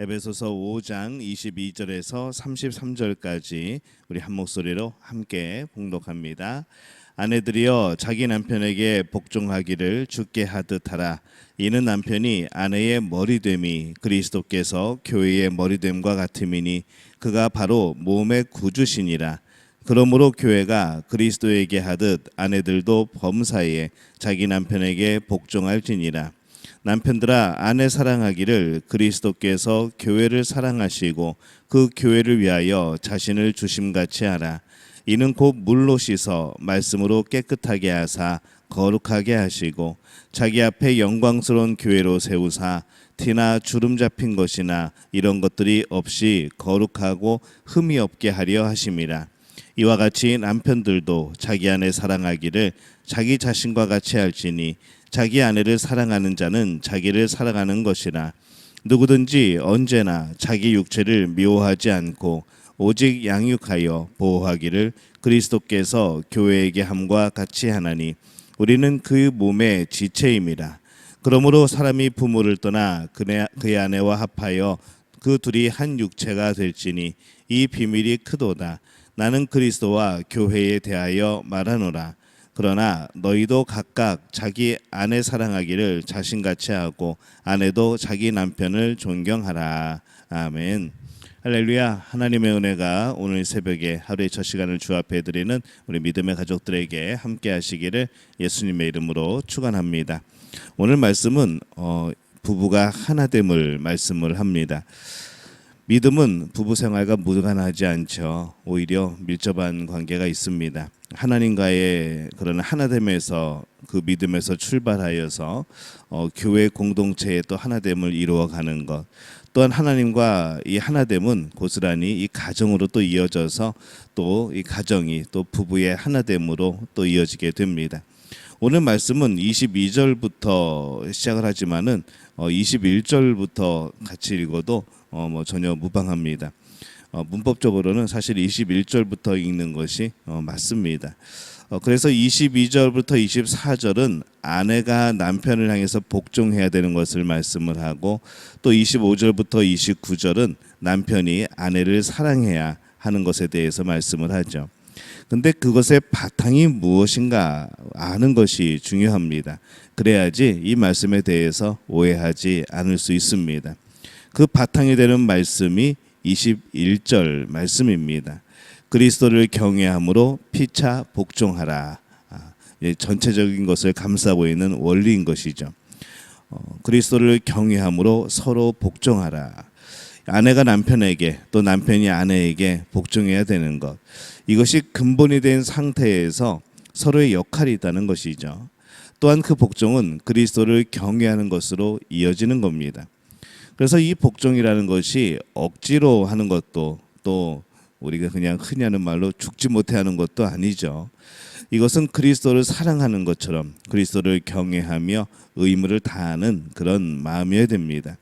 에베소서 5장 22절에서 33절까지 우리 한 목소리로 함께 봉독합니다. 아내들이여 자기 남편에게 복종하기를 주께 하듯 하라. 이는 남편이 아내의 머리됨이 그리스도께서 교회의 머리됨과 같음이니 그가 바로 몸의 구주시니라. 그러므로 교회가 그리스도에게 하듯 아내들도 범사에 자기 남편에게 복종할지니라. 남편들아 아내 사랑하기를 그리스도께서 교회를 사랑하시고 그 교회를 위하여 자신을 주심같이 하라. 이는 곧 물로 씻어 말씀으로 깨끗하게 하사 거룩하게 하시고 자기 앞에 영광스러운 교회로 세우사 티나 주름 잡힌 것이나 이런 것들이 없이 거룩하고 흠이 없게 하려 하심이라. 이와 같이 남편들도 자기 아내 사랑하기를 자기 자신과 같이 할지니 자기 아내를 사랑하는 자는 자기를 사랑하는 것이라. 누구든지 언제나 자기 육체를 미워하지 않고 오직 양육하여 보호하기를 그리스도께서 교회에게 함과 같이 하나니 우리는 그 몸의 지체임이라. 그러므로 사람이 부모를 떠나 그의 아내와 합하여 그 둘이 한 육체가 될지니 이 비밀이 크도다. 나는 그리스도와 교회에 대하여 말하노라. 그러나 너희도 각각 자기 아내 사랑하기를 자신같이 하고 아내도 자기 남편을 존경하라. 아멘. 할렐루야. 하나님의 은혜가 오늘 새벽에 하루의 첫 시간을 주 앞에 드리는 우리 믿음의 가족들에게 함께 하시기를 예수님의 이름으로 축원합니다. 오늘 말씀은 부부가 하나됨을 말씀을 합니다. 믿음은 부부 생활과 무관하지 않죠. 오히려 밀접한 관계가 있습니다. 하나님과의 그런 하나됨에서 그 믿음에서 출발하여서 교회 공동체의 또 하나됨을 이루어가는 것, 또한 하나님과 이 하나됨은 고스란히 이 가정으로 또 이어져서 또 이 가정이 또 부부의 하나됨으로 또 이어지게 됩니다. 오늘 말씀은 22절부터 시작을 하지만은 21절부터 같이 읽어도 전혀 무방합니다. 문법적으로는 사실 21절부터 읽는 것이 맞습니다. 그래서 22절부터 24절은 아내가 남편을 향해서 복종해야 되는 것을 말씀을 하고 또 25절부터 29절은 남편이 아내를 사랑해야 하는 것에 대해서 말씀을 하죠. 근데 그것의 바탕이 무엇인가 아는 것이 중요합니다. 그래야지 이 말씀에 대해서 오해하지 않을 수 있습니다. 그 바탕이 되는 말씀이 21절 말씀입니다. 그리스도를 경외함으로 피차 복종하라. 전체적인 것을 감싸고 있는 원리인 것이죠. 그리스도를 경외함으로 서로 복종하라. 아내가 남편에게 또 남편이 아내에게 복종해야 되는 것. 이것이 근본이 된 상태에서 서로의 역할이 있다는 것이죠. 또한 그 복종은 그리스도를 경외하는 것으로 이어지는 겁니다. 그래서 이 복종이라는 것이 억지로 하는 것도 또 우리가 그냥 흔히 하는 말로 죽지 못해 하는 것도 아니죠. 이것은 그리스도를 사랑하는 것처럼 그리스도를 경외하며 의무를 다하는 그런 마음이어야 됩니다.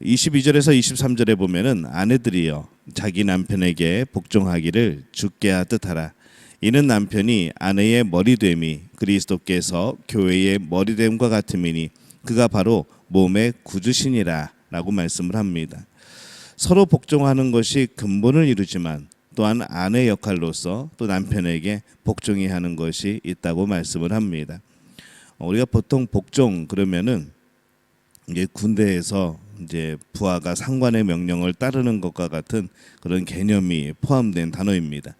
22절에서 23절에 보면은 아내들이여 자기 남편에게 복종하기를 주께 하듯 하라. 이는 남편이 아내의 머리됨이 그리스도께서 교회의 머리됨과 같음이니 그가 바로 몸의 구주시니라 라고 말씀을 합니다. 서로 복종하는 것이 근본을 이루지만 또한 아내 역할로서 또 남편에게 복종해야 하는 것이 있다고 말씀을 합니다. 우리가 보통 복종 그러면은 이제 군대에서 이제 부하가 상관의 명령을 따르는 것과 같은 그런 개념이 포함된 단어입니다.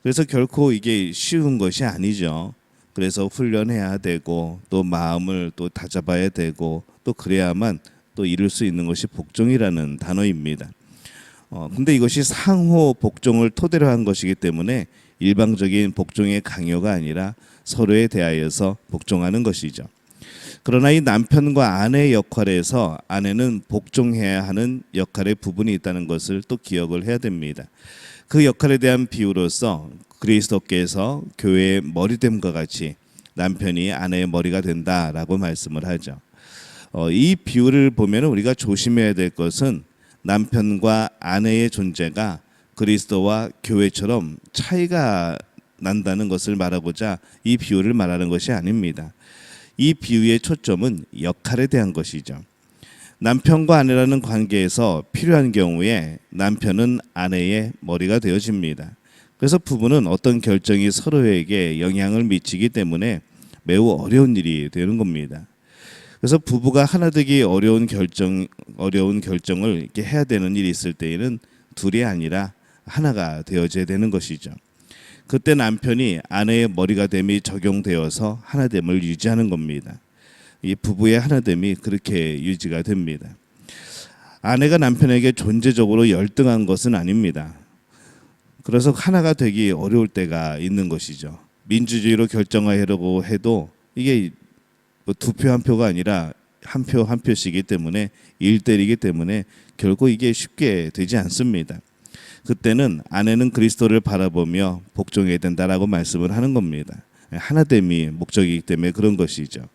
그래서 결코 이게 쉬운 것이 아니죠. 그래서 훈련해야 되고 또 마음을 또 다잡아야 되고 또 그래야만 또 이룰 수 있는 것이 복종이라는 단어입니다. 근데 이것이 상호 복종을 토대로 한 것이기 때문에 일방적인 복종의 강요가 아니라 서로에 대하여서 복종하는 것이죠. 그러나 이 남편과 아내의 역할에서 아내는 복종해야 하는 역할의 부분이 있다는 것을 또 기억을 해야 됩니다. 그 역할에 대한 비유로서 그리스도께서 교회의 머리됨과 같이 남편이 아내의 머리가 된다라고 말씀을 하죠. 이 비유를 보면 우리가 조심해야 될 것은 남편과 아내의 존재가 그리스도와 교회처럼 차이가 난다는 것을 말하고자 이 비유를 말하는 것이 아닙니다. 이 비유의 초점은 역할에 대한 것이죠. 남편과 아내라는 관계에서 필요한 경우에 남편은 아내의 머리가 되어집니다. 그래서 부부는 어떤 결정이 서로에게 영향을 미치기 때문에 매우 어려운 일이 되는 겁니다. 그래서 부부가 하나 되기 어려운 결정을 이렇게 해야 되는 일이 있을 때에는 둘이 아니라 하나가 되어져야 되는 것이죠. 그때 남편이 아내의 머리가 됨이 적용되어서 하나됨을 유지하는 겁니다. 이 부부의 하나됨이 그렇게 유지가 됩니다. 아내가 남편에게 존재적으로 열등한 것은 아닙니다. 그래서 하나가 되기 어려울 때가 있는 것이죠. 민주주의로 결정하려고 해도 이게 두 표 한 표가 아니라 한 표 한 표씩이기 때문에 1대1이기 때문에 결국 이게 쉽게 되지 않습니다. 그때는 아내는 그리스도를 바라보며 복종해야 된다라고 말씀을 하는 겁니다. 하나됨이 목적이기 때문에 그런 것이죠.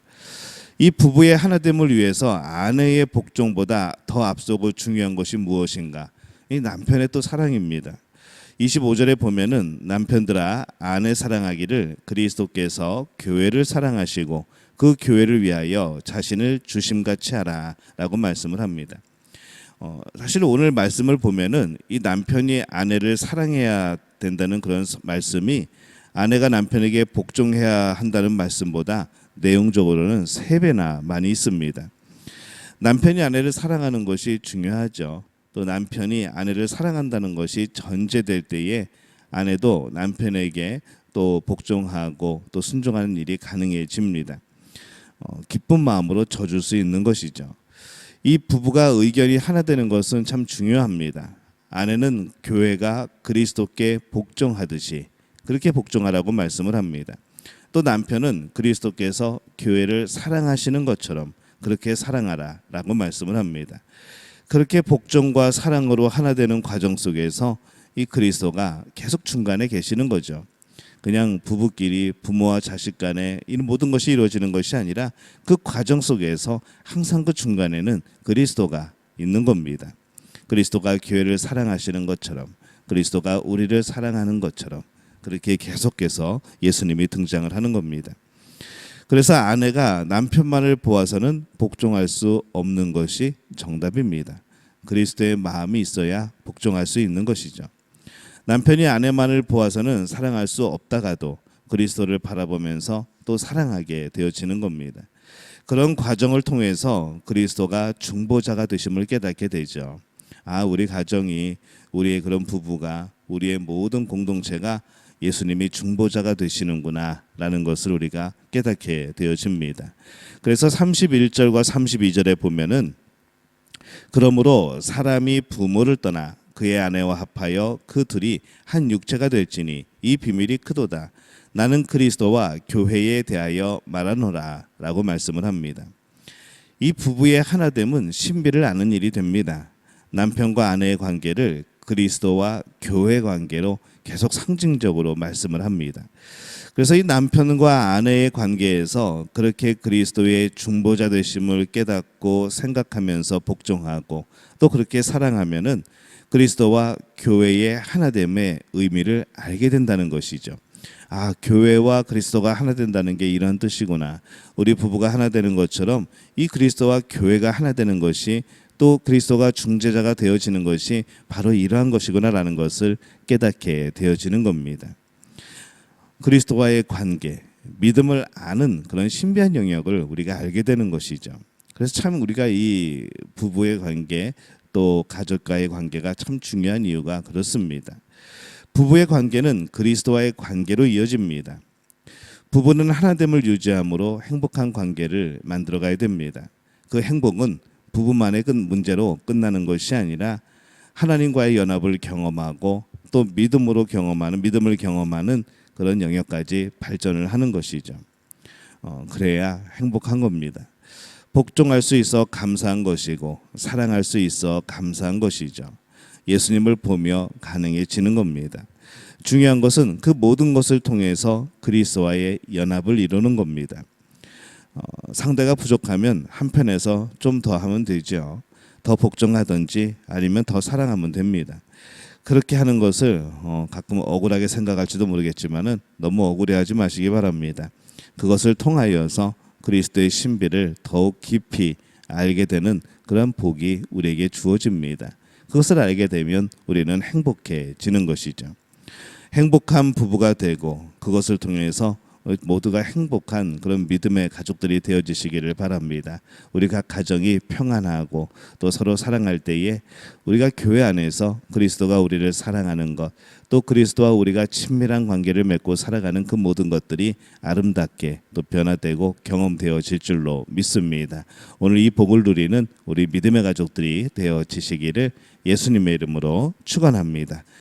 이 부부의 하나됨을 위해서 아내의 복종보다 더 앞서고 중요한 것이 무엇인가? 이 남편의 또 사랑입니다. 25절에 보면은 남편들아 아내 사랑하기를 그리스도께서 교회를 사랑하시고 그 교회를 위하여 자신을 주심같이 하라라고 말씀을 합니다. 사실 오늘 말씀을 보면은 이 남편이 아내를 사랑해야 된다는 그런 말씀이 아내가 남편에게 복종해야 한다는 말씀보다 내용적으로는 3배나 많이 있습니다. 남편이 아내를 사랑하는 것이 중요하죠. 또 남편이 아내를 사랑한다는 것이 전제될 때에 아내도 남편에게 또 복종하고 또 순종하는 일이 가능해집니다. 기쁜 마음으로 져줄 수 있는 것이죠. 이 부부가 의견이 하나 되는 것은 참 중요합니다. 아내는 교회가 그리스도께 복종하듯이 그렇게 복종하라고 말씀을 합니다. 또 남편은 그리스도께서 교회를 사랑하시는 것처럼 그렇게 사랑하라라고 말씀을 합니다. 그렇게 복종과 사랑으로 하나 되는 과정 속에서 이 그리스도가 계속 중간에 계시는 거죠. 그냥 부부끼리 부모와 자식 간에 이 모든 것이 이루어지는 것이 아니라 그 과정 속에서 항상 그 중간에는 그리스도가 있는 겁니다. 그리스도가 교회를 사랑하시는 것처럼 그리스도가 우리를 사랑하는 것처럼 그렇게 계속해서 예수님이 등장을 하는 겁니다. 그래서 아내가 남편만을 보아서는 복종할 수 없는 것이 정답입니다. 그리스도의 마음이 있어야 복종할 수 있는 것이죠. 남편이 아내만을 보아서는 사랑할 수 없다가도 그리스도를 바라보면서 또 사랑하게 되어지는 겁니다. 그런 과정을 통해서 그리스도가 중보자가 되심을 깨닫게 되죠. 우리 가정이, 우리의 그런 부부가, 우리의 모든 공동체가 예수님이 중보자가 되시는구나 라는 것을 우리가 깨닫게 되어집니다. 그래서 31절과 32절에 보면은 그러므로 사람이 부모를 떠나 그의 아내와 합하여 그 둘이 한 육체가 될지니 이 비밀이 크도다. 나는 그리스도와 교회에 대하여 말하노라 라고 말씀을 합니다. 이 부부의 하나됨은 신비를 아는 일이 됩니다. 남편과 아내의 관계를 그리스도와 교회 관계로 계속 상징적으로 말씀을 합니다. 그래서 이 남편과 아내의 관계에서 그렇게 그리스도의 중보자 되심을 깨닫고 생각하면서 복종하고 또 그렇게 사랑하면은 그리스도와 교회의 하나됨의 의미를 알게 된다는 것이죠. 교회와 그리스도가 하나 된다는 게 이런 뜻이구나. 우리 부부가 하나 되는 것처럼 이 그리스도와 교회가 하나 되는 것이 또 그리스도가 중재자가 되어지는 것이 바로 이러한 것이구나라는 것을 깨닫게 되어지는 겁니다. 그리스도와의 관계, 믿음을 아는 그런 신비한 영역을 우리가 알게 되는 것이죠. 그래서 참 우리가 이 부부의 관계 또 가족과의 관계가 참 중요한 이유가 그렇습니다. 부부의 관계는 그리스도와의 관계로 이어집니다. 부부는 하나됨을 유지함으로 행복한 관계를 만들어가야 됩니다. 그 행복은 부부만의 문제로 끝나는 것이 아니라 하나님과의 연합을 경험하고 또 믿음을 경험하는 그런 영역까지 발전을 하는 것이죠. 그래야 행복한 겁니다. 복종할 수 있어 감사한 것이고 사랑할 수 있어 감사한 것이죠. 예수님을 보며 가능해지는 겁니다. 중요한 것은 그 모든 것을 통해서 그리스도와의 연합을 이루는 겁니다. 상대가 부족하면 한편에서 좀 더 하면 되죠. 더 복종하든지 아니면 더 사랑하면 됩니다. 그렇게 하는 것을 가끔 억울하게 생각할지도 모르겠지만은 너무 억울해하지 마시기 바랍니다. 그것을 통하여서 그리스도의 신비를 더욱 깊이 알게 되는 그런 복이 우리에게 주어집니다. 그것을 알게 되면 우리는 행복해지는 것이죠. 행복한 부부가 되고 그것을 통해서 모두가 행복한 그런 믿음의 가족들이 되어지시기를 바랍니다. 우리 각 가정이 평안하고 또 서로 사랑할 때에 우리가 교회 안에서 그리스도가 우리를 사랑하는 것, 또 그리스도와 우리가 친밀한 관계를 맺고 살아가는 그 모든 것들이 아름답게 또 변화되고 경험되어질 줄로 믿습니다. 오늘 이 복을 누리는 우리 믿음의 가족들이 되어지시기를 예수님의 이름으로 축원합니다.